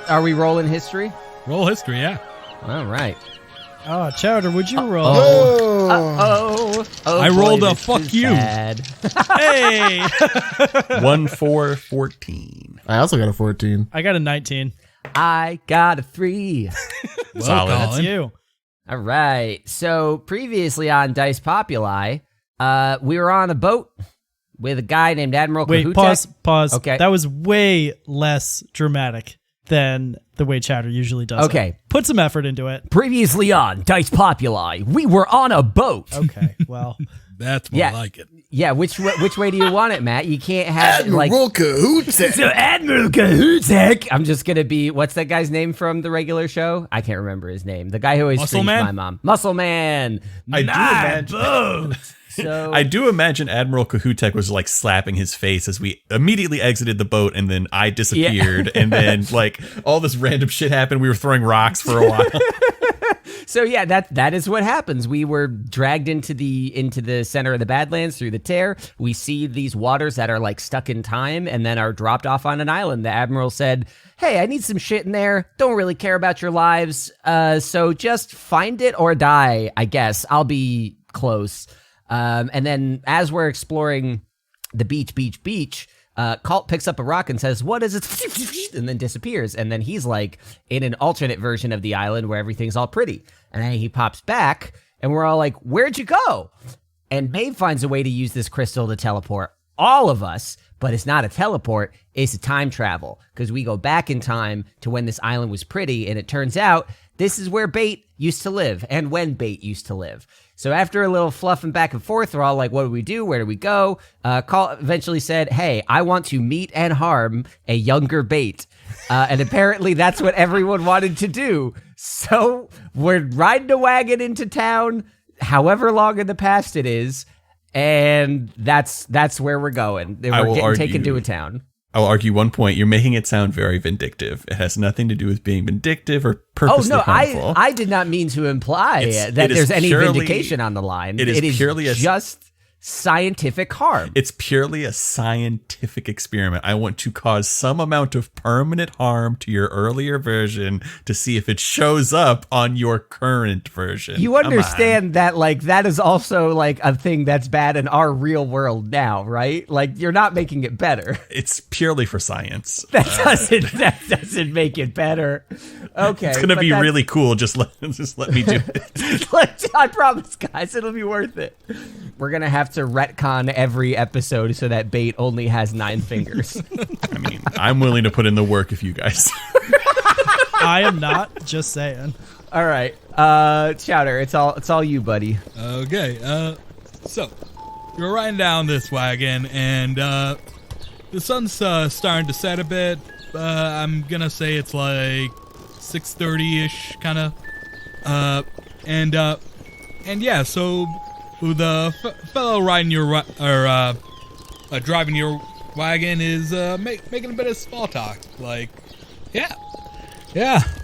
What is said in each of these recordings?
Are we rolling history? Roll history, yeah. All right. Oh, Chowder, would you roll? Oh, I rolled a fuck you. Hey! 1, 4, 14. I also got a 14. I got a 19. I got a 3. Well, Solid. Colin. That's you. All right. So previously on Dice Populi, we were on a boat with a guy named Admiral Wait, Kahutek. pause. Okay. That was way less dramatic than the way Chowder usually does Okay. it. Put some effort into it. Previously on Dice Populi, we were on a boat. Okay, well. That's more Yeah. like it. Yeah, which way do you want it, Matt? You can't have Admiral Kahutek. So Admiral Kahutek. I'm just gonna be. What's that guy's name from the regular show? I can't remember his name. The guy who always Muscle screams Man? my mom. Muscle Man. I do imagine. Boat. So I do imagine Admiral Kahutek was like slapping his face as we immediately exited the boat, and then I disappeared, and then like all this random shit happened. We were throwing rocks for a while. So yeah, that is what happens. We were dragged into the center of the Badlands through the tear. We see these waters that are like stuck in time and then are dropped off on an island. The Admiral said, "Hey, I need some shit in there. Don't really care about your lives. So just find it or die, I guess. I'll be close." And then as we're exploring the beach, Kalt picks up a rock and says, "What is it?" and then disappears. And then he's like in an alternate version of the island where everything's all pretty. And then he pops back and we're all like, "Where'd you go?" And Maeve finds a way to use this crystal to teleport all of us, but it's not a teleport, it's a time travel, because we go back in time to when this island was pretty, and it turns out this is where Bait used to live and when Bait used to live. So after a little fluffing back and forth, we're all like, what do we do? Where do we go? Kalt eventually said, "Hey, I want to meet and harm a younger Bait." And apparently that's what everyone wanted to do. So we're riding a wagon into town, however long in the past it is, and that's where we're going. We're getting taken to a town. I'll argue one point. You're making it sound very vindictive. It has nothing to do with being vindictive or purposely harmful. I did not mean to imply that there's any vindication on the line. It is purely just scientific harm. It's purely a scientific experiment. I want to cause some amount of permanent harm to your earlier version to see if it shows up on your current version. You understand that, like, that is also like a thing that's bad in our real world now, right? Like, you're not making it better. It's purely for science. That doesn't make it better. Okay, It's gonna be really cool. Just let me do it. I promise, guys, it'll be worth it. We're gonna have to retcon every episode so that Bait only has 9 fingers. I mean, I'm willing to put in the work if you guys. I am not, just saying. All right, Chowder, it's all you, buddy. Okay, so you're riding down this wagon, and the sun's starting to set a bit. I'm gonna say it's like 6:30-ish, kind of. And yeah, so the fellow riding your driving your wagon is making a bit of small talk. Like,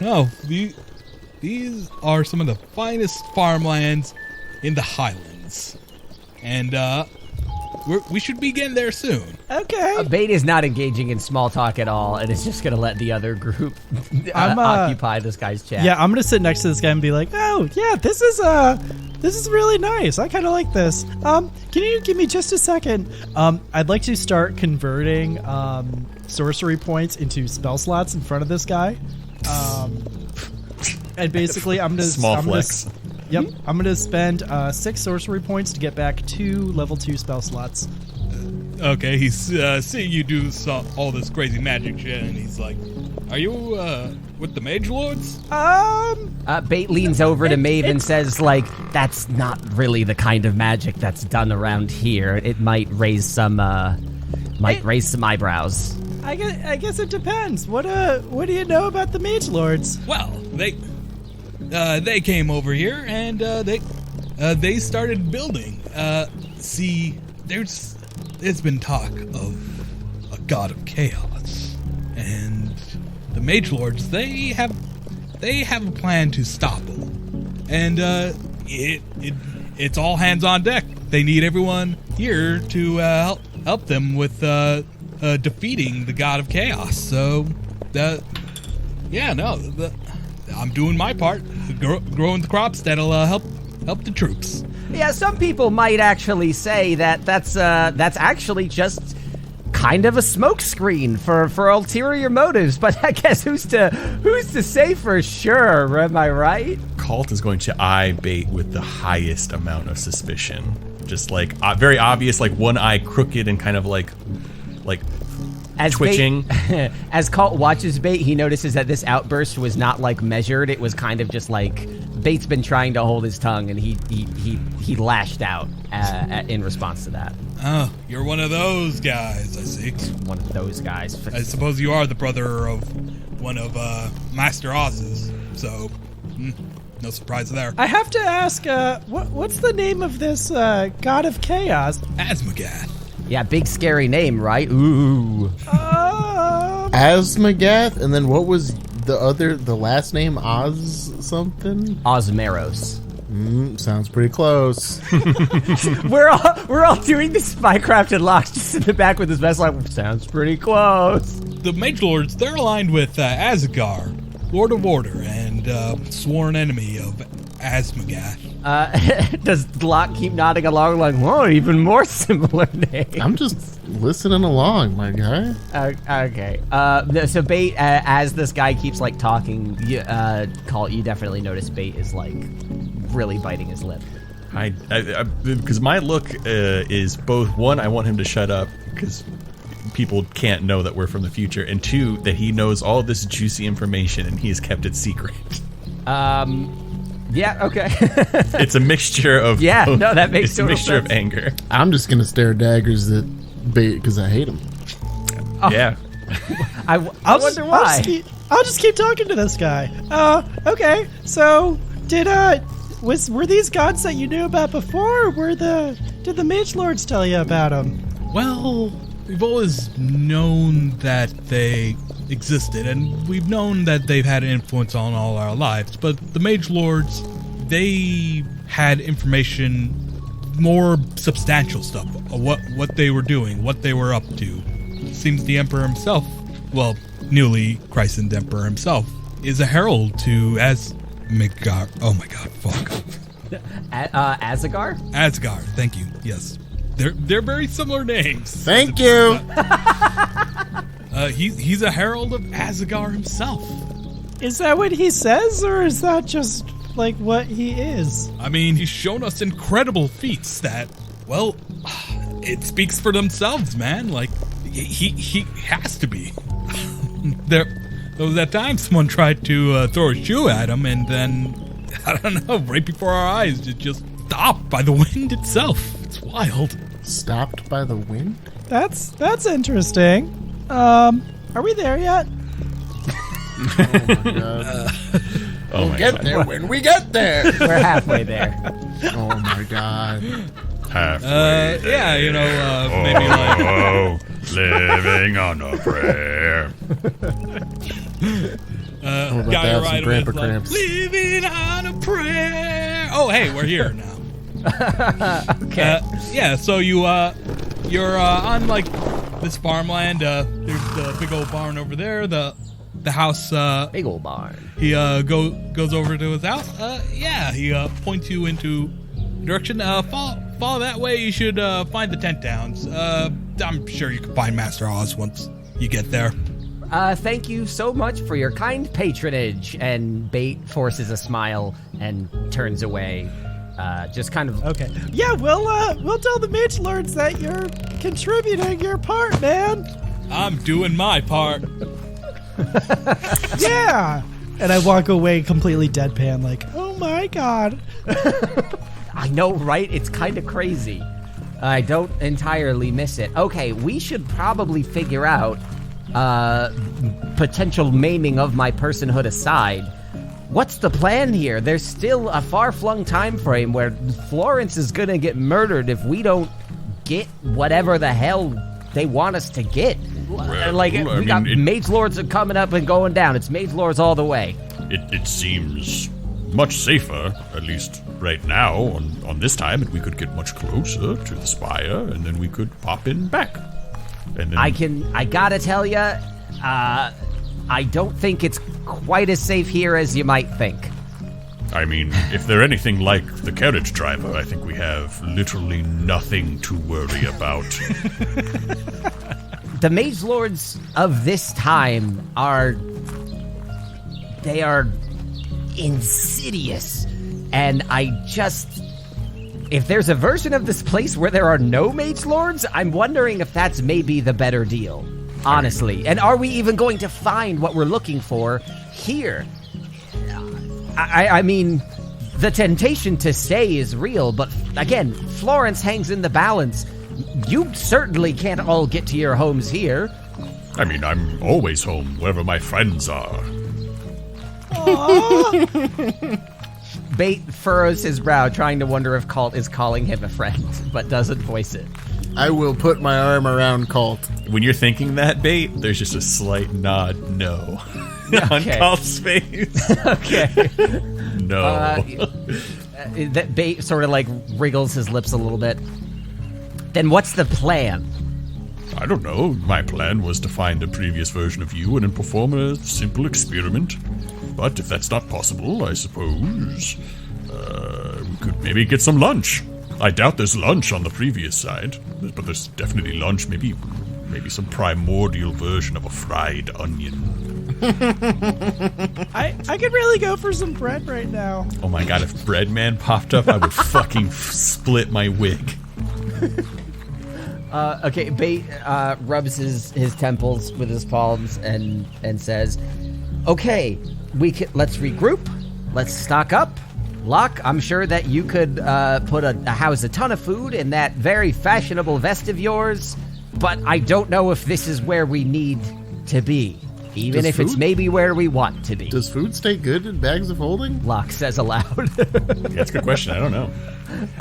no, these are some of the finest farmlands in the Highlands, and we should be getting there soon. Okay. Bait is not engaging in small talk at all, and is just gonna let the other group occupy this guy's chat. Yeah, I'm gonna sit next to this guy and be like, "Oh, yeah, this is really nice. I kind of like this. Can you give me just a second? I'd like to start converting sorcery points into spell slots in front of this guy. And basically, I'm gonna spend 6 sorcery points to get back 2 level 2 spell slots. Okay, he's seeing you do all this crazy magic shit, and he's like, "Are you with the Mage Lords?" Bait leans over to Maeve and says, like, "That's not really the kind of magic that's done around here. It might raise some eyebrows." I guess it depends. What do you know about the Mage Lords? Well, they came over here, and they started building. See, there's been talk of a god of chaos, and the Mage Lords, they have a plan to stop him, and it's all hands on deck. They need everyone here to help them with defeating the god of chaos. So Yeah, no, I'm doing my part, growing the crops that'll help the troops. Yeah, some people might actually say that that's actually just kind of a smokescreen for ulterior motives. But I guess who's to say for sure? Am I right? Kalt is going to eye Bait with the highest amount of suspicion. Just like very obvious, like one eye crooked and kind of like As twitching. As Kalt watches Bait, he notices that this outburst was not like measured. It was kind of just like Bait's been trying to hold his tongue, and he lashed out in response to that. Oh, you're one of those guys, I see. One of those guys. I suppose you are the brother of one of Master Oz's, so no surprise there. I have to ask, what's the name of this god of chaos? Asmogath. Yeah, big scary name, right? Ooh. Asmogath, and then what was the last name? Oz something? Osmeros. Sounds pretty close. We're all doing the Spycraft and Locke just in the back with his vest like, sounds pretty close. The Mage Lords, they're aligned with Asgar, Lord of Order, and sworn enemy of Asmogath. Does Locke keep nodding along like, whoa, even more similar name? I'm just listening along, my guy. Okay. So Bait, as this guy keeps like talking, Kalt, you definitely notice Bait is like really biting his lip. I because my look is both, one, I want him to shut up because people can't know that we're from the future, and two, that he knows all this juicy information and he's kept it secret. Yeah, okay. It's a mixture of Yeah, no, that makes it's a total mixture sense. of anger. I'm just gonna stare daggers at Bait because I hate him. Yeah. I wonder why. I'll just keep talking to this guy. Okay. So, were these gods that you knew about before, or did the Mage Lords tell you about them? Well, we've always known that they existed, and we've known that they've had an influence on all our lives, but the Mage Lords, they had information, more substantial stuff of what they were doing, what they were up to. Seems the Emperor himself, well, newly christened Emperor himself, is a herald to Asmogath. Oh my god, fuck. Azagar? Asgard, thank you, yes. They're very similar names. Thank you. He's a herald of Asgard himself. Is that what he says, or is that just like what he is? I mean, he's shown us incredible feats that, well, it speaks for themselves, man. Like, he has to be. There was that time someone tried to throw a shoe at him, and then, I don't know, right before our eyes, it just stopped by the wind itself. It's wild. Stopped by the wind? That's interesting. Are we there yet? Oh my god. Oh my Get god. there when we get there. We're halfway there. Oh my god. Halfway Yeah, you know, maybe like... Oh, living on a prayer. about guy that, who some ride grandpa with, like, cramps. living on a prayer. Oh, hey, we're here now. Okay. Yeah, so you're on like this farmland. There's the big old barn over there. The house. Big old barn. He goes over to his house. Yeah, he points you into direction. Follow that way. You should find the tent towns. I'm sure you can find Master Oz once you get there. Thank you so much for your kind patronage. And Bait forces a smile and turns away. Just kind of... Okay. Yeah, we'll tell the Mage Lords that you're contributing your part, man. I'm doing my part. Yeah. And I walk away completely deadpan, like, oh my god. I know, right? It's kind of crazy. I don't entirely miss it. Okay, we should probably figure out, potential maiming of my personhood aside, what's the plan here? There's still a far-flung time frame where Florence is gonna get murdered if we don't get whatever the hell they want us to get. Like, we got Mage Lords are coming up and going down. It's Mage Lords all the way. It seems much safer, at least right now, on this time, and we could get much closer to the spire, and then we could pop in back. And then I gotta tell ya, I don't think it's quite as safe here as you might think. I mean, if they're anything like the carriage driver, I think we have literally nothing to worry about. The mage lords of this time are insidious. And if there's a version of this place where there are no mage lords, I'm wondering if that's maybe the better deal, honestly. And are we even going to find what we're looking for here? I mean, the temptation to stay is real, but again, Florence hangs in the balance. You certainly can't all get to your homes here. I mean, I'm always home wherever my friends are. Bait furrows his brow, trying to wonder if Kalt is calling him a friend, but doesn't voice it. I will put my arm around Kalt. When you're thinking that, Bait, there's just a slight nod no on Kalt's face. Okay. No. That Bait sort of like wriggles his lips a little bit. Then what's the plan? I don't know. My plan was to find a previous version of you and then perform a simple experiment. But if that's not possible, I suppose we could maybe get some lunch. I doubt there's lunch on the previous side, but there's definitely lunch. Maybe some primordial version of a fried onion. I could really go for some bread right now. Oh my god, if Breadman popped up, I would fucking split my wig. Okay, Bait rubs his temples with his palms and says, "Okay, let's regroup. Let's stock up. Locke, I'm sure that you could house a ton of food in that very fashionable vest of yours, but I don't know if this is where we need to be, even if it's maybe where we want to be." Does food stay good in bags of holding? Locke says aloud. That's a good question. I don't know.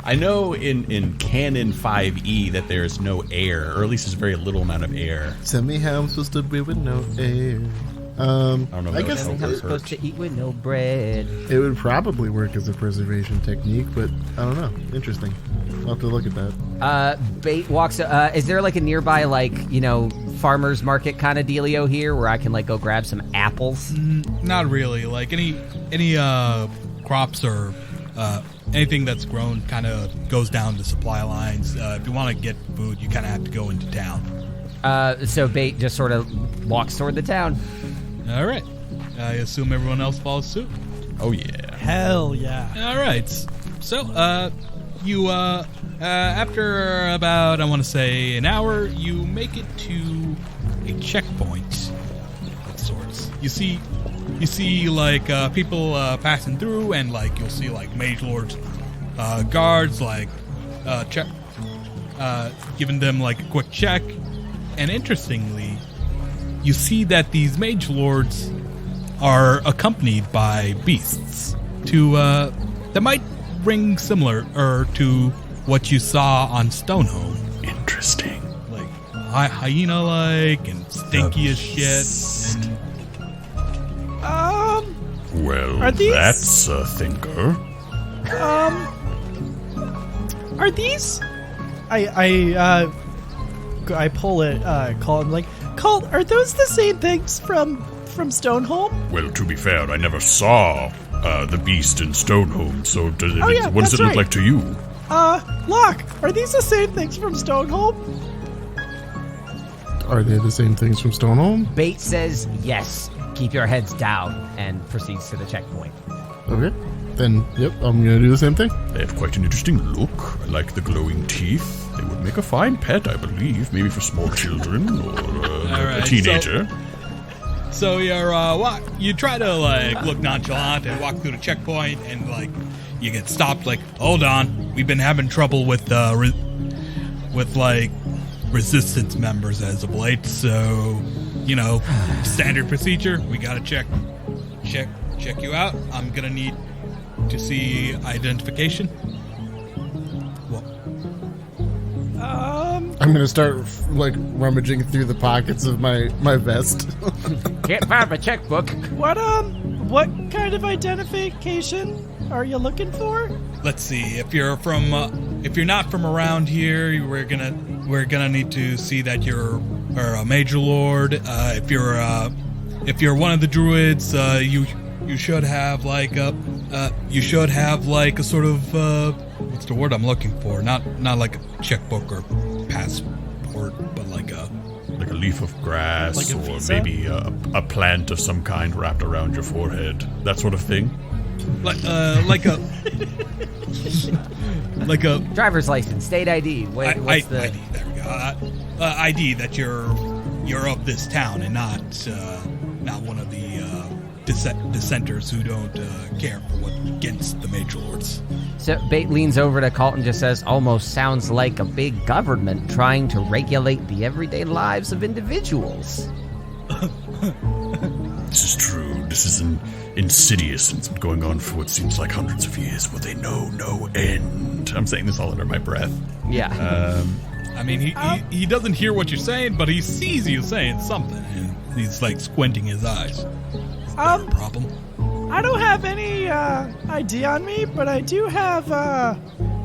I know in Canon 5e that there's no air, or at least there's very little amount of air. Tell me how I'm supposed to be with no air. I don't know. I guess I'm supposed to eat with no bread. it would probably work as a preservation technique, but I don't know. Interesting. I'll have to look at that. Bait walks. Is there like a nearby, farmer's market kind of dealio here where I can go grab some apples? Not really. Like any crops or anything that's grown kind of goes down the supply lines. If you want to get food, you kind of have to go into town. So Bait just sort of walks toward the town. All right. I assume everyone else follows suit. Oh yeah. Hell yeah. All right. So, you after about, I want to say, an hour, you make it to a checkpoint of sorts. You see people passing through, and you'll see mage lords, guards giving them a quick check. And interestingly, you see that these mage lords are accompanied by beasts that might ring similar to what you saw on Stonehome. Interesting. Hyena-like and stinky as shit. Well, Are these- that's a thinker. Are these? I pull it, Colin, Colt, are those the same things from Stonehome? Well, to be fair, I never saw the beast in Stonehome, so what does that's it look right. like to you? Locke, are these the same things from Stonehome? Are they the same things from Stonehome? Bait says yes. Keep your heads down, and proceeds to the checkpoint. Okay. Then, yep, I'm going to do the same thing. They have quite an interesting look. I like the glowing teeth. They would make a fine pet, I believe. Maybe for small children or a right, teenager. So you're you try to look nonchalant and walk through the checkpoint, and you get stopped. Hold on, we've been having trouble with resistance members as of late. So standard procedure. We gotta check you out. I'm gonna need to see identification. I'm going to start, rummaging through the pockets of my vest. Can't find my checkbook. What kind of identification are you looking for? Let's see. If you're not from around here, we're gonna need to see that you're a major lord. If if you're one of the druids, you should have like a sort of what's the word I'm looking for? Not like a checkbook or passport, but like a leaf of grass, Like a or visa? maybe a plant of some kind wrapped around your forehead. That sort of thing. like a Driver's license, state ID. What's the ID. There we go. ID that you're of this town and not one of the dissenters who don't care for what's against the Mage Lords. So Bait leans over to Kalt and just says, almost sounds like a big government trying to regulate the everyday lives of individuals. This is true. This is an insidious and it's been going on for what seems like hundreds of years, but they know no end. I'm saying this all under my breath. Yeah. I mean, he doesn't hear what you're saying, but he sees you saying something, and he's like squinting his eyes. Is that a problem? I don't have any ID on me, but I do have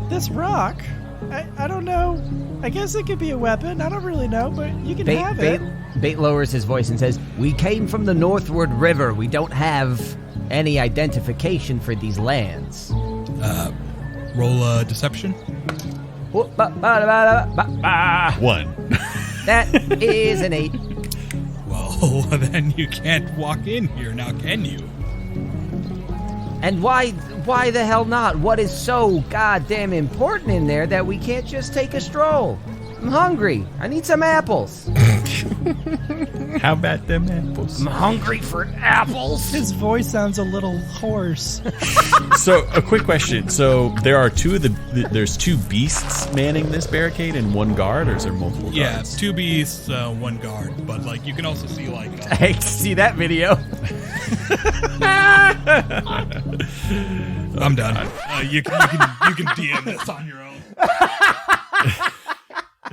this rock. I don't know. I guess it could be a weapon. I don't really know, but you can have it. Bait lowers his voice and says, we came from the Northward River. We don't have any identification for these lands. Roll deception. 1. That is an 8. Well, then you can't walk in here now, can you? And why the hell not? What is so goddamn important in there that we can't just take a stroll? I'm hungry. I need some apples. How about them apples? I'm hungry for apples. His voice sounds a little hoarse. So, a quick question. So, there are there's two beasts manning this barricade and one guard, or is there multiple guards? Yeah, 2 beasts, 1 guard, but like you can also see like I hate to see that video. I'm done. You can DM this on your own.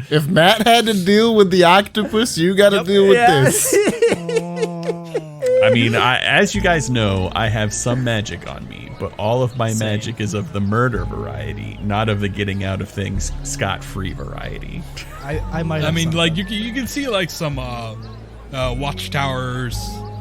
If Matt had to deal with the octopus, you got to deal with this. I mean, as you guys know, I have some magic on me, but all of my magic is of the murder variety, not of the getting out of things scot-free variety. I might. I mean, like you can see like some watchtowers,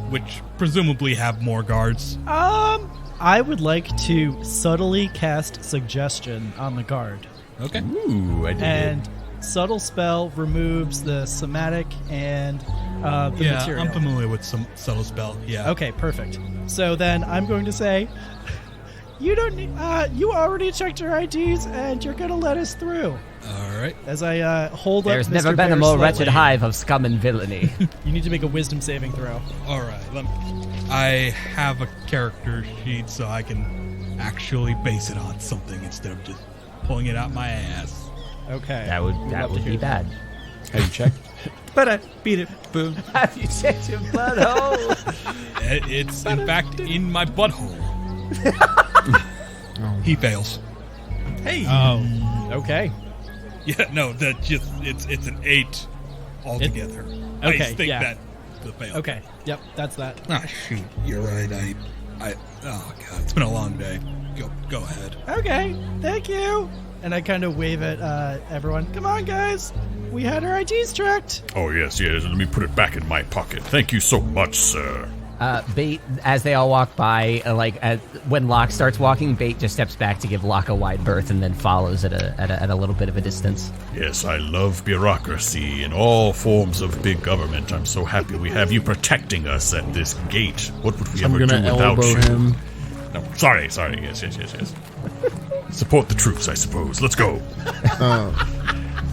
which presumably have more guards. I would like to subtly cast suggestion on the guard, Okay. Ooh, I did. and subtle spell removes the somatic and the material. I'm familiar with some subtle spell. Yeah. Okay, perfect. So then I'm going to say, you don't need, you already checked your IDs and you're going to let us through. All right. As I hold There's up never Mr. been a Bear more slightly. wretched hive of scum and villainy. You need to make a wisdom saving throw. All right. I have a character sheet, so I can actually base it on something instead of just pulling it out my ass. Okay. That would be bad. Have you checked? But I beat it. Boom. Have you checked your butthole? It's in fact in my butthole. He fails. Hey. Oh. Okay. Yeah, no, that just it's an 8 altogether. Okay, I think yeah. that the fail. Okay. Yep. That's that. Ah, shoot, you're right. I oh god, it's been a long day. Go ahead. Okay. Thank you. And I kind of wave at everyone. Come on, guys. We had our IDs tracked. Oh, yes. Let me put it back in my pocket. Thank you so much, sir. Bait, as they all walk by, when Locke starts walking, Bait just steps back to give Locke a wide berth and then follows at a little bit of a distance. Yes, I love bureaucracy in all forms of big government. I'm so happy we have you protecting us at this gate. What would we I'm ever do going to without elbow you? him. No, sorry. Yes. Support the troops, I suppose. Let's go.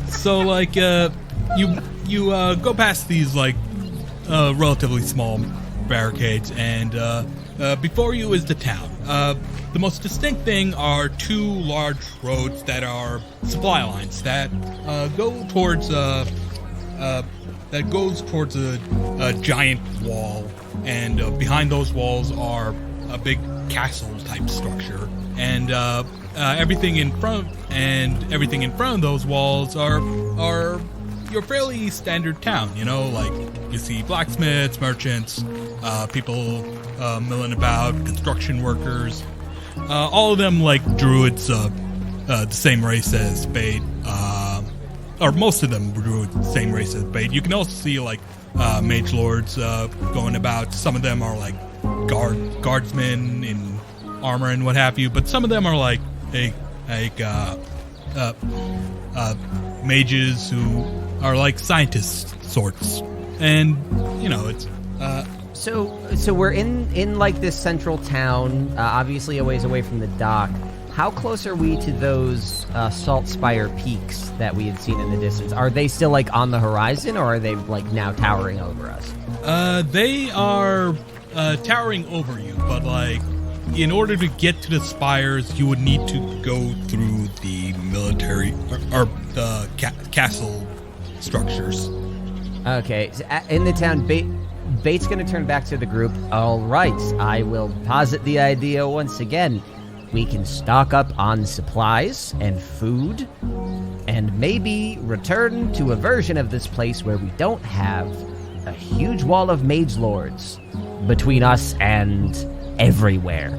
So like you go past these like relatively small barricades, and before you is the town. The most distinct thing are 2 large roads that are supply lines that go towards a giant wall, and behind those walls are a big castle type structure, and everything in front of those walls are your fairly standard town. You know, like you see blacksmiths, merchants, people milling about, construction workers, all of them like druids, the same race as Bait, or most of them were the same race as Bait. You can also see like mage lords going about. Some of them are like guardsmen in armor and what have you, but some of them are like mages who are like scientist sorts, and it's. So we're in like this central town, obviously a ways away from the dock. How close are we to those Salt Spire peaks that we had seen in the distance? Are they still like on the horizon, or are they like now towering over us? They are towering over you, but like in order to get to the spires, you would need to go through the military or the castle structures. Okay, so in the town, Bait's going to turn back to the group. All right, I will posit the idea once again. We can stock up on supplies and food, and maybe return to a version of this place where we don't have a huge wall of mage lords between us and everywhere.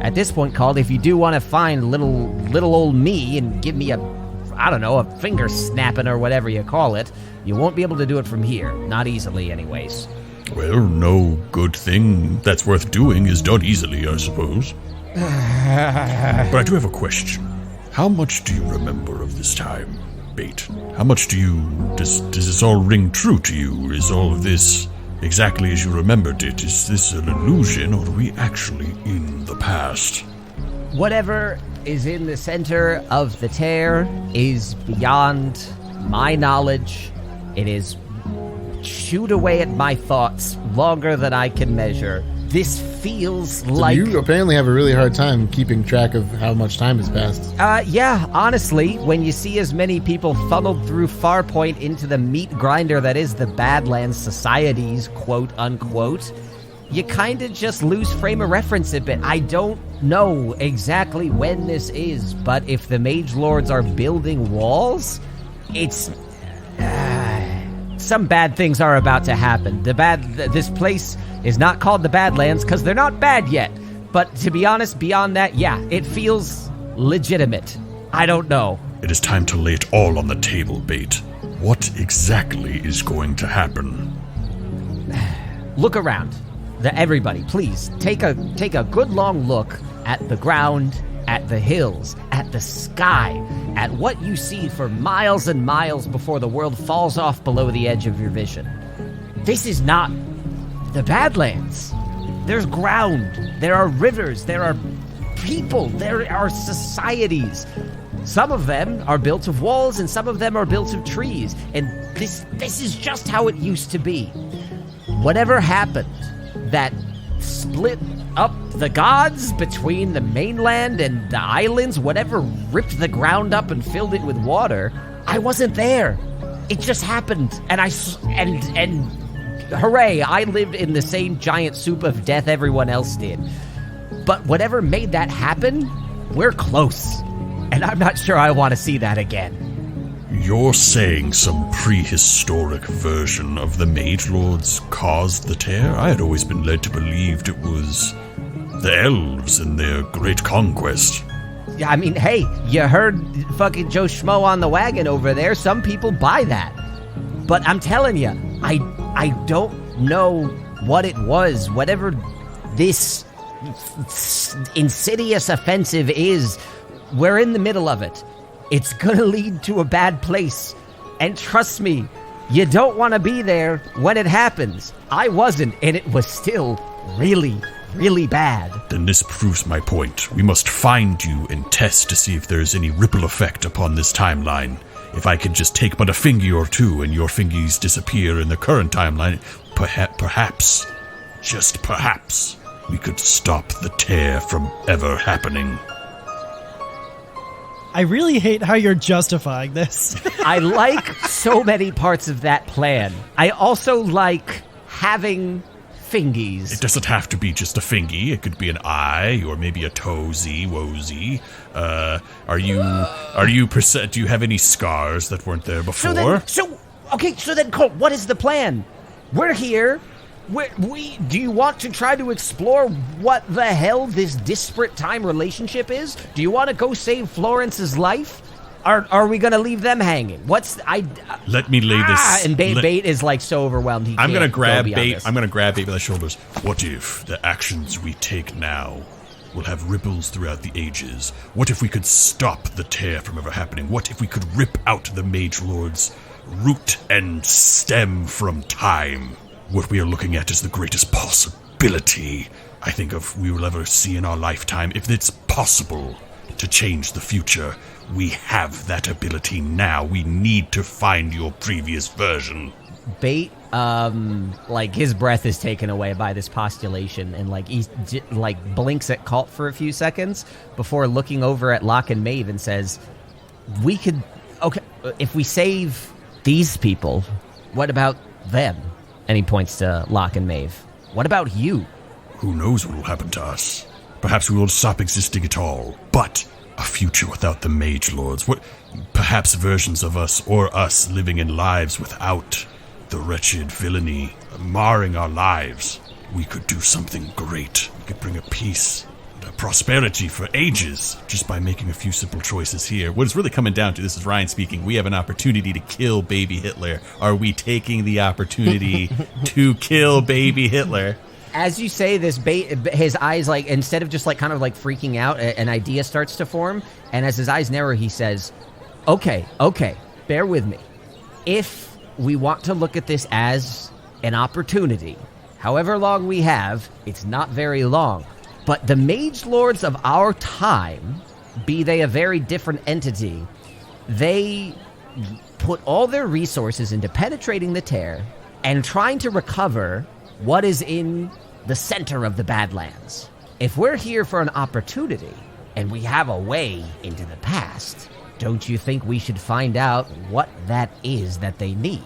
At this point, Kalt, if you do want to find little old me and give me a finger snapping or whatever you call it, you won't be able to do it from here. Not easily, anyways. Well, no good thing that's worth doing is done easily, I suppose. But I do have a question. How much do you remember of this time, Bait? How much does this all ring true to you? Is all of this exactly as you remembered it? Is this an illusion, or are we actually in the past? Whatever is in the center of the tear is beyond my knowledge. It is chewed away at my thoughts longer than I can measure. This feels like... You apparently have a really hard time keeping track of how much time has passed. Yeah, honestly, when you see as many people funneled through Farpoint into the meat grinder that is the Badlands Society's quote-unquote, you kind of just lose frame of reference a bit. I don't know exactly when this is, but if the Mage Lords are building walls, it's... some bad things are about to happen. This place is not called the Badlands because they're not bad yet. But to be honest, beyond that, yeah, it feels legitimate. I don't know. It is time to lay it all on the table, Bait. What exactly is going to happen? Look around. Everybody, please, take a good long look at the ground, at the hills, at the sky, at what you see for miles and miles before the world falls off below the edge of your vision. This is not the Badlands. There's ground, there are rivers, there are people, there are societies. Some of them are built of walls and some of them are built of trees. And this is just how it used to be. Whatever happened that split up the gods between the mainland and the islands, whatever ripped the ground up and filled it with water, I wasn't there. It just happened, and hooray, I lived in the same giant soup of death everyone else did. But whatever made that happen, we're close, and I'm not sure I want to see that again. You're saying some prehistoric version of the Mage Lords caused the tear? I had always been led to believe it was the elves and their great conquest. Yeah, I mean, hey, you heard fucking Joe Schmo on the wagon over there. Some people buy that. But I'm telling you, I don't know what it was. Whatever this insidious offensive is, we're in the middle of it. It's gonna lead to a bad place. And trust me, you don't want to be there when it happens. I wasn't, and it was still really, really bad. Then this proves my point. We must find you and test to see if there is any ripple effect upon this timeline. If I can just take but a fingy or two and your fingies disappear in the current timeline, perhaps, just perhaps, we could stop the tear from ever happening. I really hate how you're justifying this. I like so many parts of that plan. I also like having fingies. It doesn't have to be just a fingy. It could be an eye or maybe a toesy, woesy. Do you have any scars that weren't there before? So then, Colt, what is the plan? We're here. Do you want to try to explore what the hell this disparate time relationship is? Do you want to go save Florence's life? Are we gonna leave them hanging? Let me lay this. And Bait is like so overwhelmed. I'm gonna grab Bait. Bait. I'm gonna grab Bait by the shoulders. What if the actions we take now will have ripples throughout the ages? What if we could stop the tear from ever happening? What if we could rip out the Mage Lord's root and stem from time? What we are looking at is the greatest possibility I think we will ever see in our lifetime. If it's possible to change the future, we have that ability now. We need to find your previous version. Bait, like his breath is taken away by this postulation, and like he like blinks at Kalt for a few seconds before looking over at Locke and Maeve and says, if we save these people, what about them? And he points to Locke and Maeve. What about you? Who knows what will happen to us? Perhaps we will stop existing at all. But a future without the Mage Lords. Perhaps versions of us, or us living in lives without the wretched villainy marring our lives. We could do something great. We could bring a peace and a prosperity for ages just by making a few simple choices here. What it's really coming down to, this is Ryan speaking, we have an opportunity to kill baby Hitler. Are we taking the opportunity to kill baby Hitler? As you say this, Bait, his eyes, like, instead of just like kind of like freaking out, an idea starts to form. And as his eyes narrow, he says, okay, bear with me. If we want to look at this as an opportunity, however long we have, it's not very long. But the Mage Lords of our time, be they a very different entity, they put all their resources into penetrating the tear and trying to recover what is in the center of the Badlands. If we're here for an opportunity, and we have a way into the past, don't you think we should find out what that is that they need?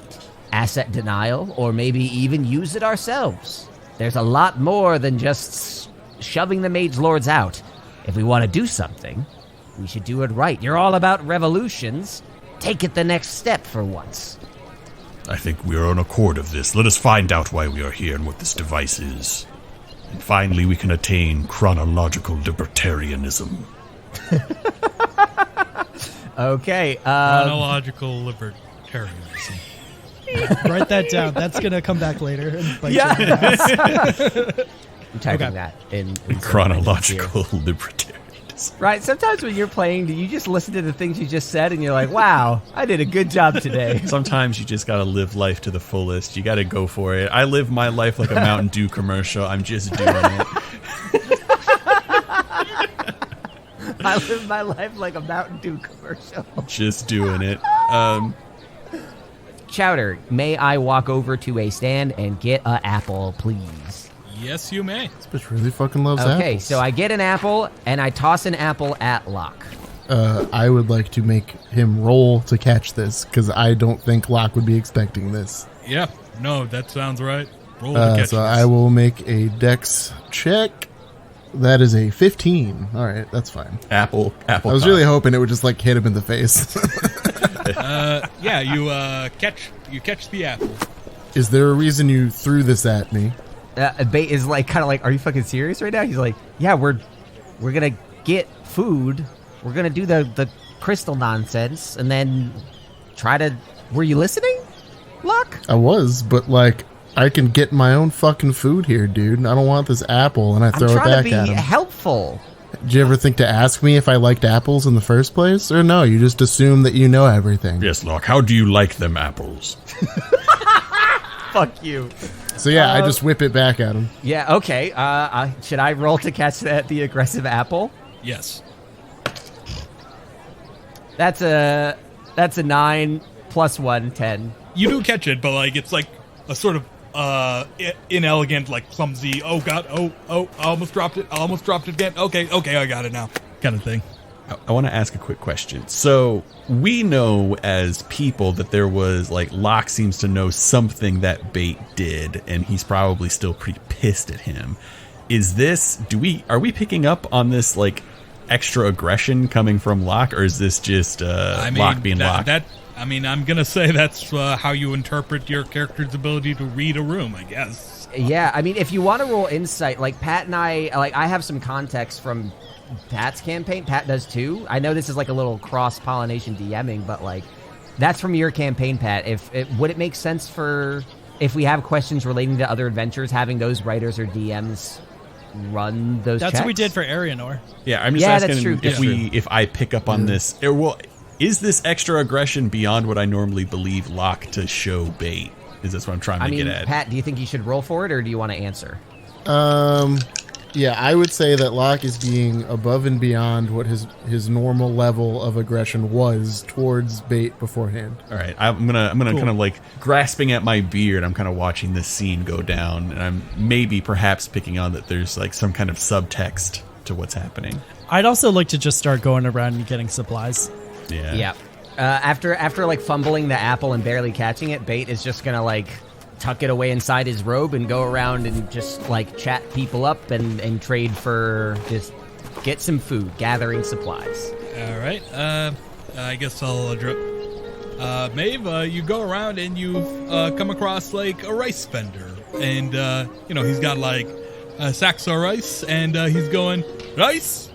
Asset denial, or maybe even use it ourselves. There's a lot more than just shoving the Mage Lords out. If we want to do something, we should do it right. You're all about revolutions. Take it the next step for once. I think we are on accord of this. Let us find out why we are here and what this device is. And finally, we can attain chronological libertarianism. Okay. Chronological libertarianism. Write that down. That's going to come back later. And bite you in the ass. I'm typing that in Chronological libertarianism. Right, sometimes when you're playing, do you just listen to the things you just said and you're like, wow, I did a good job today? Sometimes you just gotta live life to the fullest. You gotta go for it. I live my life like a Mountain Dew commercial. I'm just doing it. I live my life like a Mountain Dew commercial. Just doing it. Chowder, may I walk over to a stand and get an apple, please? Yes, you may. This bitch really fucking loves apples. Okay, so I get an apple, and I toss an apple at Locke. I would like to make him roll to catch this, because I don't think Locke would be expecting this. Yeah, no, that sounds right. Roll to catch So this. I will make a dex check. That is a 15. All right, that's fine. Apple. I was really hoping it would just like hit him in the face. Yeah, you catch the apple. Is there a reason you threw this at me? Bait is like kind of like, are you fucking serious right now? He's like, yeah, we're gonna get food. We're gonna do the crystal nonsense, and then try to. Were you listening, Locke? I was, but like I can get my own fucking food here, dude. I don't want this apple, and I throw it I'm trying back to at be him. helpful. Did you ever think to ask me if I liked apples in the first place, or no? You just assume that you know everything. Yes, Locke, how do you like them apples? Fuck you. So yeah, I just whip it back at him. Yeah. Okay. Should I roll to catch the aggressive apple? Yes. That's a 9 plus 1, 10. You do catch it, but like it's like a sort of inelegant, like clumsy. Oh god! Oh! I almost dropped it. Again. Okay, I got it now. Kind of thing. I want to ask a quick question. So we know as people that there was like Locke seems to know something that Bait did, and he's probably still pretty pissed at him. Are we picking up on this like extra aggression coming from Locke, or is this just Locke being Locke? I'm gonna say that's how you interpret your character's ability to read a room, I guess. Yeah. I mean, if you want to roll insight, like Pat and I have some context from Pat's campaign. Pat does too. I know this is like a little cross-pollination DMing, but like that's from your campaign, Pat. Would it make sense if we have questions relating to other adventures, having those writers or DMs run those That's checks? what we did for Arianor. Yeah, I'm just Yeah, asking that's true. if I pick up on this. Is this extra aggression beyond what I normally believe Locke to show bait? Is this what I'm trying to get at? Pat, do you think you should roll for it, or do you want to answer? Yeah, I would say that Locke is being above and beyond what his normal level of aggression was towards bait beforehand. All right, I'm gonna kind of like grasping at my beard. I'm kind of watching this scene go down, and I'm perhaps picking on that there's like some kind of subtext to what's happening. I'd also like to just start going around and getting supplies. Yeah. Yeah. After like fumbling the apple and barely catching it, Bait is just gonna like tuck it away inside his robe and go around and just like chat people up and trade for just get some food, gathering supplies. All right. I guess I'll address. Maeve, you go around and you come across like a rice vendor, and he's got like sacks of rice, and he's going rice,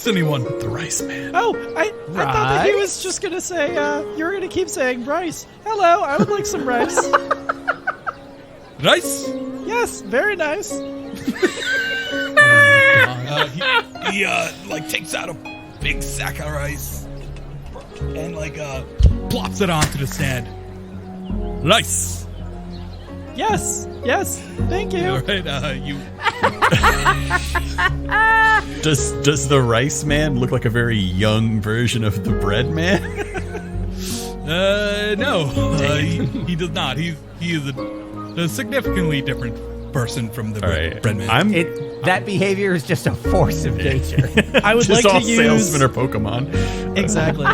anyone? The rice man. Oh, I thought that he was just going to say, you were going to keep saying rice. Hello, I would like some rice. Rice? Yes, very nice. He like takes out a big sack of rice and like plops it onto the stand. Rice. Yes, thank you. All right, you. Does the rice man look like a very young version of the bread man? No, he does not. He is a significantly different person from the bread man. That behavior is just a force of nature. I would just like all to use salesmen or Pokemon. exactly.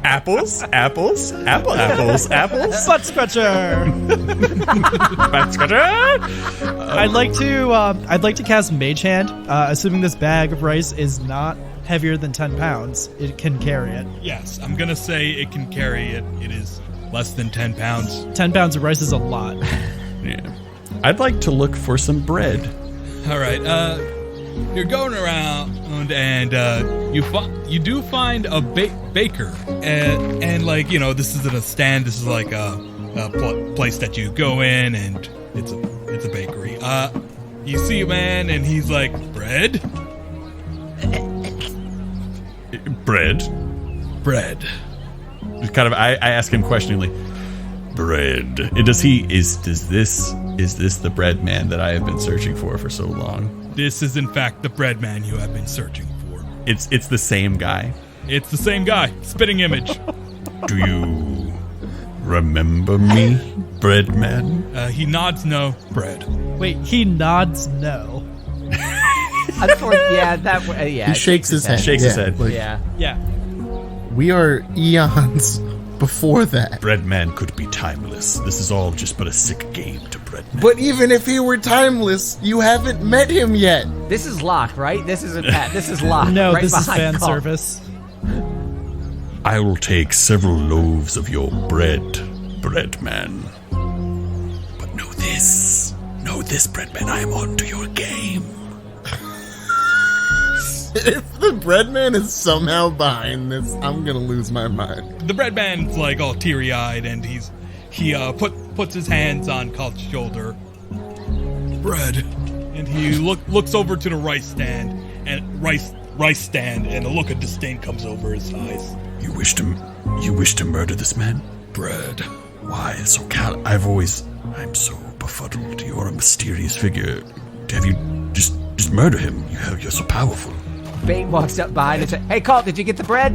Apples. Butt scratcher. I'd like to cast Mage Hand, assuming this bag of rice is not heavier than 10 pounds. It can carry it. Yes, I'm gonna say it can carry it. It is less than 10 pounds. 10 pounds of rice is a lot. Yeah. I'd like to look for some bread. All right, you're going around and you do find a baker, and like this isn't a stand. This is like a place that you go in, and it's a bakery. You see a man, and he's like, bread. Kind of, I ask him questioningly. Bread. Is this the bread man that I have been searching for so long? This is in fact the bread man you have been searching for. It's the same guy. It's the same guy. Spitting image. Do you remember me, bread man? He nods no. Bread. Wait, he nods no. Unfortunately, He shakes his head. Shakes his head. Like, Yeah. we are eons before that. Bread man could be timeless. This is all just but a sick game to bread man. But even if he were timeless, you haven't met him yet. This is Locke, right? This isn't Pat. This is Locke. No, right this is behind fan Kalt. service. I will take several loaves of your bread man. But know this, bread man, I am on to your game. If the bread man is somehow behind this, I'm gonna lose my mind. The bread man's like all teary-eyed, and he puts his hands on Kalt's shoulder. Bread, and he looks over to the rice stand, and a look of disdain comes over his eyes. You wish to murder this man? Bread. Why so I'm so befuddled. You're a mysterious figure. Have you just murder him? You're so powerful. Bait walks up behind and says, "Hey, Kalt, did you get the bread?"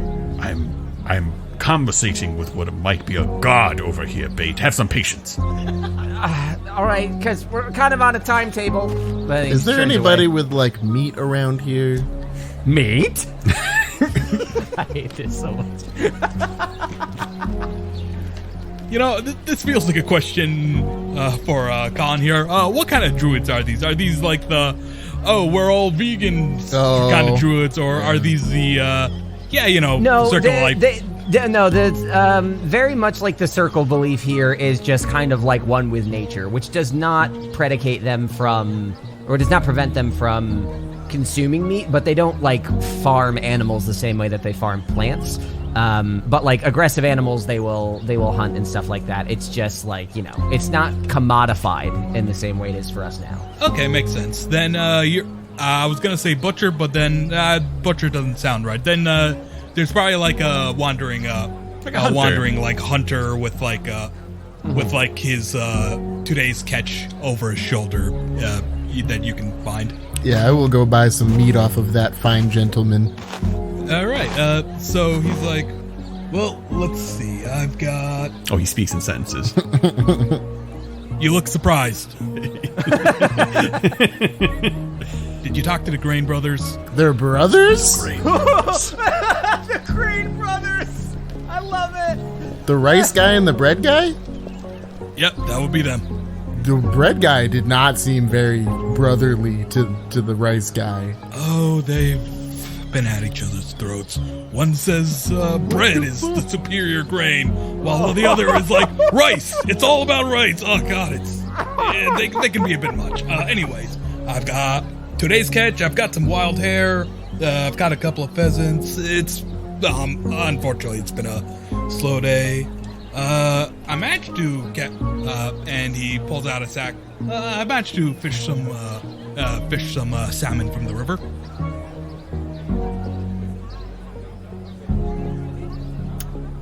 I'm conversating with what might be a god over here, Bait. Have some patience. All right, because we're kind of on a timetable. But Is there anybody with like meat around here? meat? I hate this so much. This feels like a question for Colin here. What kind of druids are these? Are these like we're all vegans kind of druids, or are these the circle of life? Very much like the circle belief here is just kind of like one with nature, which does not predicate them from or does not prevent them from consuming meat, but they don't like farm animals the same way that they farm plants. But like aggressive animals, they will hunt and stuff like that. It's just like, you know, it's not commodified in the same way it is for us now. Okay, makes sense. Then I was gonna say butcher, but then butcher doesn't sound right. Then there's probably like a wandering like hunter with like his today's catch over his shoulder that you can find. Yeah, I will go buy some meat off of that fine gentleman. All right. So he's like, well, let's see. I've got. Oh, he speaks in sentences. You look surprised. Did you talk to the Grain Brothers? They're brothers? The Green Brothers! I love it! The rice guy and the bread guy? Yep, that would be them. The bread guy did not seem very brotherly to the rice guy. Oh, they've been at each other's throats. One says bread is the superior grain, while the other is like rice. It's all about rice. Oh God, they can be a bit much. Anyways, I've got today's catch. I've got some wild hare. I've got a couple of pheasants. It's unfortunately it's been a slow day. I managed to get and he pulls out a sack. I managed to fish some salmon from the river.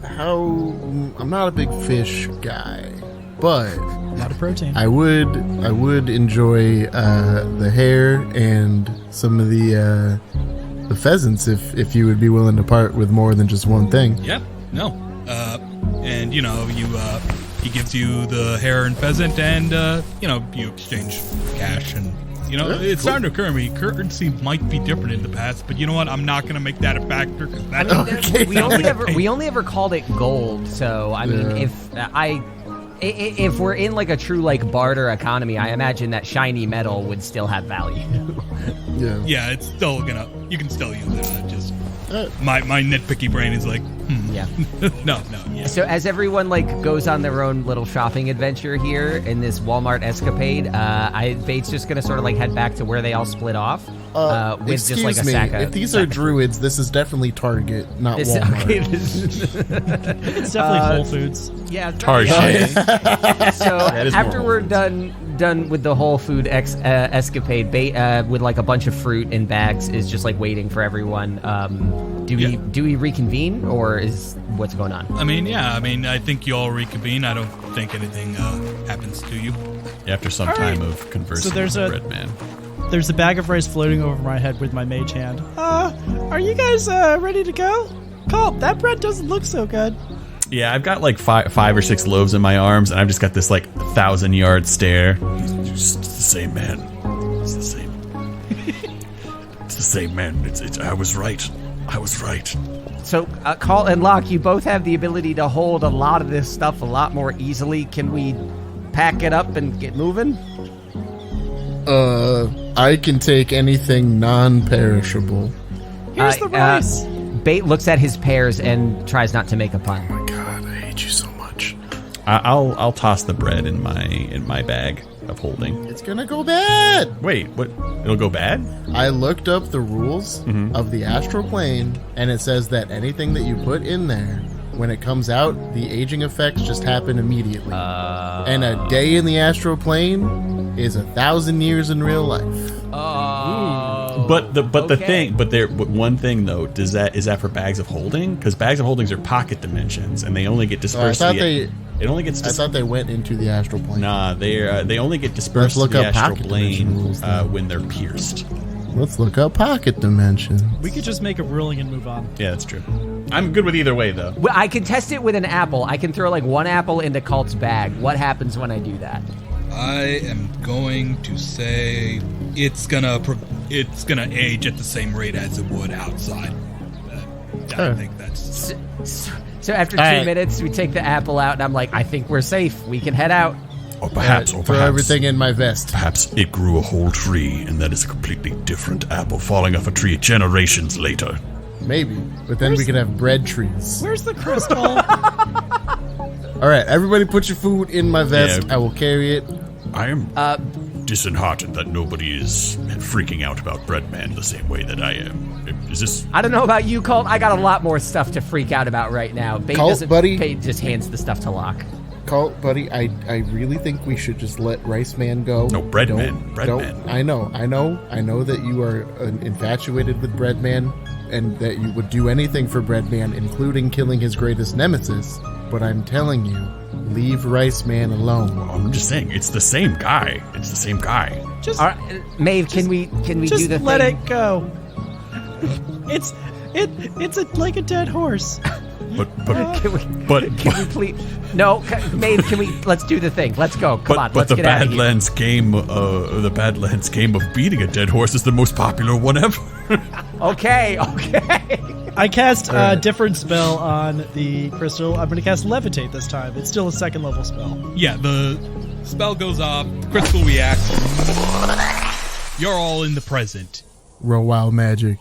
I'm not a big fish guy, but A lot of protein. I would enjoy the hare and some of the pheasants if you would be willing to part with more than just one thing. Yep. No. And you know, he gives you the hare and pheasant, and you know, you exchange cash, and you know, Yeah, it's starting to occur to me. Currency might be different in the past, but you know what? I'm not going to make that a factor because that. Okay. We only ever called it gold. So I mean, if we're in like a true like barter economy, I imagine that shiny metal would still have value. Yeah. Yeah, it's still you can still use it. Just my nitpicky brain is like, Yeah. no. Yeah. So as everyone like goes on their own little shopping adventure here in this Walmart escapade, Bait's just gonna sort of like head back to where they all split off with Excuse just like a me, sack of. if these are druids, this is definitely Target, not Walmart. Okay, It's definitely Whole Foods. yeah. Target. So is after more we're Whole done with the whole food escapade, Bait with like a bunch of fruit in bags is just like waiting for everyone. Do we reconvene, or is what's going on? I mean, I think you all reconvene. I don't think anything happens to you. After some time of conversing So there's with the a- bread man. There's a bag of rice floating over my head with my mage hand. Are you guys ready to go? Kalt, that bread doesn't look so good. Yeah, I've got like five or six loaves in my arms, and I've just got this like 1,000-yard stare. It's the same man. It's the same. It's the same man. I was right. I was right. So, Kalt and Locke, you both have the ability to hold a lot of this stuff a lot more easily. Can we pack it up and get moving? I can take anything non-perishable. Here's the rice. Bait looks at his pears and tries not to make a pun. Oh my God, I hate you so much. I'll toss the bread in my bag of holding. It's gonna go bad. Wait, what? It'll go bad? I looked up the rules of the astral plane, and it says that anything that you put in there, when it comes out, the aging effects just happen immediately. And a day in the astral plane is 1,000 years in real life. But one thing though, is that for bags of holding? Because bags of holdings are pocket dimensions, and they only get dispersed. It only gets. I thought they went into the astral plane. Nah, they only get dispersed Let's look to the up astral pocket plane dimension rules then. when they're pierced. Let's look up pocket dimensions. We could just make a ruling and move on. Yeah, that's true. I'm good with either way though. Well, I can test it with an apple. I can throw like one apple into Kalt's bag. What happens when I do that? I am going to say it's gonna age at the same rate as it would outside. I think that's. So after 2 minutes, we take the apple out, and I'm like, I think we're safe. We can head out. Or perhaps, Throw everything in my vest. Perhaps it grew a whole tree, and that is a completely different apple falling off a tree generations later. Maybe, but then we could have bread trees. Where's the crystal? All right, everybody, put your food in my vest. Yeah. I will carry it. I am. disheartened that nobody is freaking out about Breadman the same way that I am. Is this... I don't know about you, Colt. I got a lot more stuff to freak out about right now. Babe Colt, doesn't, buddy. Babe just hands the stuff to Locke. Colt, buddy, I really think we should just let Rice Man go. No, Breadman. Breadman. I know that you are infatuated with Breadman and that you would do anything for Breadman, including killing his greatest nemesis. But I'm telling you, leave Rice Man alone. I'm just saying, it's the same guy. It's the same guy. Just, All right, Maeve, can we just do the let thing? it go. It's like a dead horse. Can we But please? No, Maeve, let's do the thing. Let's go. Come on, but let's the get out of here. the Badlands game of beating a dead horse is the most popular one ever. Okay. I cast a different spell on the crystal. I'm going to cast Levitate this time. It's still a 2nd level spell. Yeah, the spell goes off, crystal reacts. You're all in the present. Roll wild magic.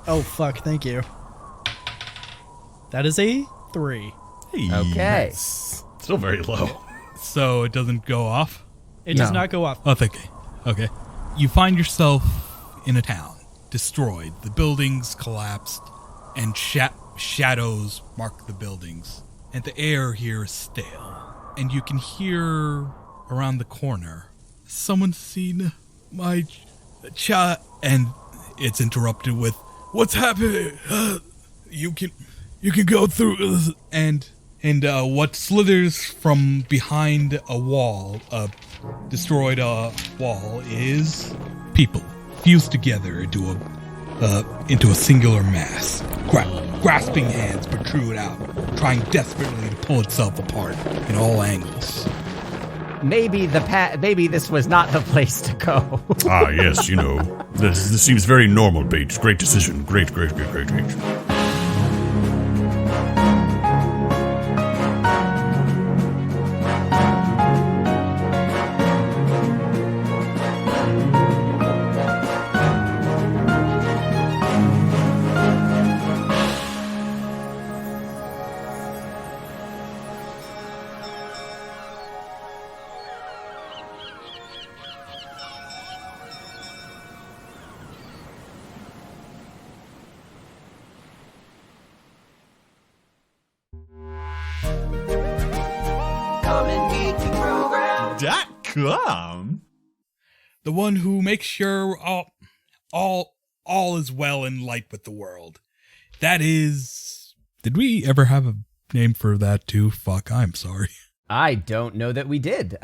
Oh, fuck. Thank you. That is a 3. Okay. Still very low. So it doesn't go off? It does No. not go off. Oh, thank you. Okay. You find yourself in a town, destroyed. The buildings collapsed, and shadows mark the buildings. And the air here is stale. And you can hear around the corner, someone's seen my child. And it's interrupted with, what's happening? You can go through. And what slithers from behind a wall, a destroyed wall, is people fused together into a singular mass. Grasping hands protrude out, trying desperately to pull itself apart in all angles. Maybe this was not the place to go. Ah, yes, this seems very normal, Bates. Great decision. Great. .com. The one who makes sure all is well and light with the world. That is... Did we ever have a name for that too? Fuck, I'm sorry. I don't know that we did. Do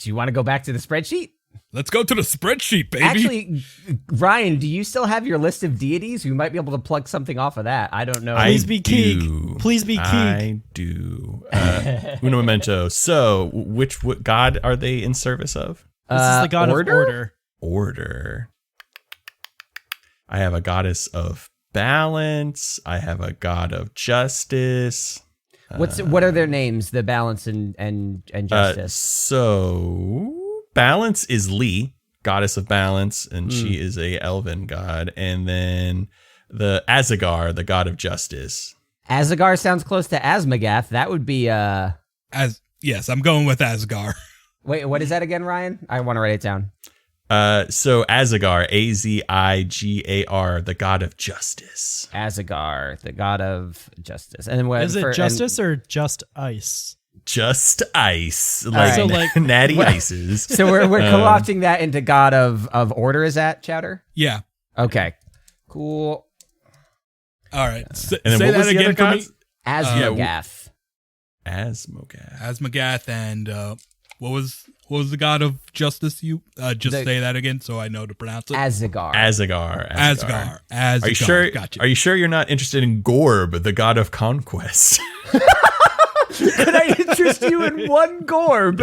you want to go back to the spreadsheet? Let's go to the spreadsheet, baby. Actually, Ryan, do you still have your list of deities? We might be able to plug something off of that. I don't know. Please be Keek. Please be Keek. I do. Uno memento. So, what god are they in service of? This is the god Order? of order. Order. I have a goddess of balance. I have a god of justice. What are their names? The balance and justice. So balance is Lee, goddess of balance, and she is a elven god. And then the Azagar, the god of justice. Azagar sounds close to Asmagath. That would be Yes, I'm going with Asgar. Wait, what is that again, Ryan? I want to write it down. So Azagar, Azigar, the god of justice. Azagar, the god of justice. And then what Is it justice or just ice? Just ice, right. So, like- natty ices. So we're co-opting that into god of order. Is that Chowder? Yeah. Okay, cool. All right. And then say what that was the again other for me. gods? Asmagath. Asmogath. Asmagath and what was the god of justice? You say that again so I know to pronounce it. Azagar. Asgar. Are you sure? Gotcha. Are you sure you're not interested in Gorb, the god of conquest? Could I interest you in one Gorb?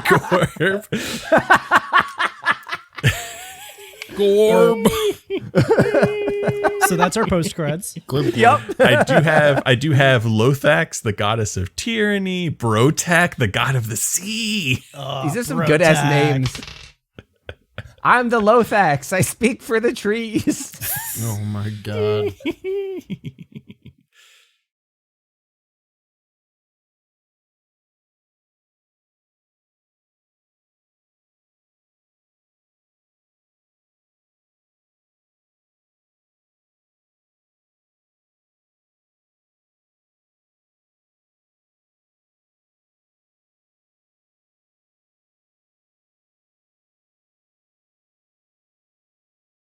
Gorb. Gorb. So that's our post creds. Yep. I do have Lothax, the goddess of tyranny, Brotak, the god of the sea. These are some good ass names. I'm the Lothax. I speak for the trees. Oh my god.